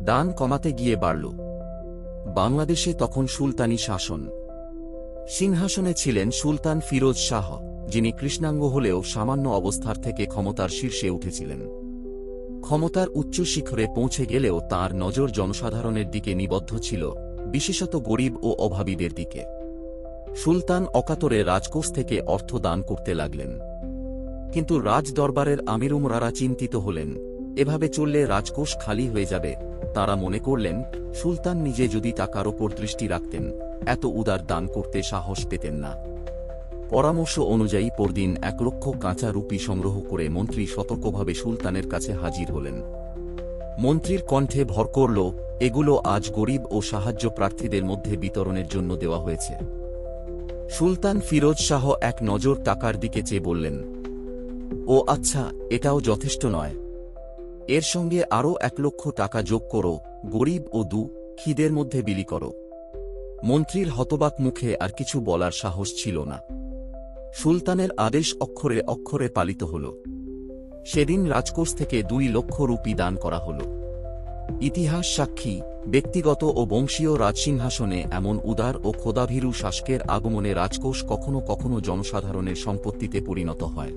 দান কমাতে গিয়ে বাড়ল। বাংলাদেশে তখন সুলতানি শাসন। সিংহাসনে ছিলেন সুলতান ফিরোজ শাহ, যিনি কৃষ্ণাঙ্গ হলেও সামান্য অবস্থার থেকে ক্ষমতার শীর্ষে উঠেছিলেন। ক্ষমতার উচ্চ শিখরে পৌঁছে গেলেও তাঁর নজর জনসাধারণের দিকে নিবদ্ধ ছিল, বিশেষত গরিব ও অভাবীদের দিকে। সুলতান অকাতরে রাজকোষ থেকে অর্থ দান করতে লাগলেন। কিন্তু রাজ দরবারের আমির-উমরারা চিন্তিত হলেন, এভাবে চললে রাজকোষ খালি হয়ে যাবে। তাঁরা মনে করলেন, সুলতান নিজে যদি টাকার ওপর দৃষ্টি রাখতেন, এত উদার দান করতে সাহস পেতেন না। পরামর্শ অনুযায়ী পরদিন 1 লক্ষ কাঁচা রুপি সংগ্রহ করে মন্ত্রী সতর্কভাবে সুলতানের কাছে হাজির হলেন। মন্ত্রীর কণ্ঠে ভর করল, এগুলো আজ গরিব ও সাহায্য প্রার্থীদের মধ্যে বিতরণের জন্য দেওয়া হয়েছে। সুলতান ফিরোজ শাহ এক নজর টাকার দিকে চেয়ে বললেন, ও আচ্ছা, এটাও যথেষ্ট নয়। এর সঙ্গে আরও 1 লক্ষ টাকা যোগ করো, গরিব ও দুঃখীদের মধ্যে বিলি করো। মন্ত্রীর হতবাক মুখে আর কিছু বলার সাহস ছিল না। সুলতানের আদেশ অক্ষরে অক্ষরে পালিত হল। সেদিন রাজকোষ থেকে 2 লক্ষ রুপি দান করা হল। ইতিহাস সাক্ষী, ব্যক্তিগত ও বংশীয় রাজসিংহাসনে এমন উদার ও খোদাভীরু শাসকের আগমনে রাজকোষ কখনো কখনো জনসাধারণের সম্পত্তিতে পরিণত হয়।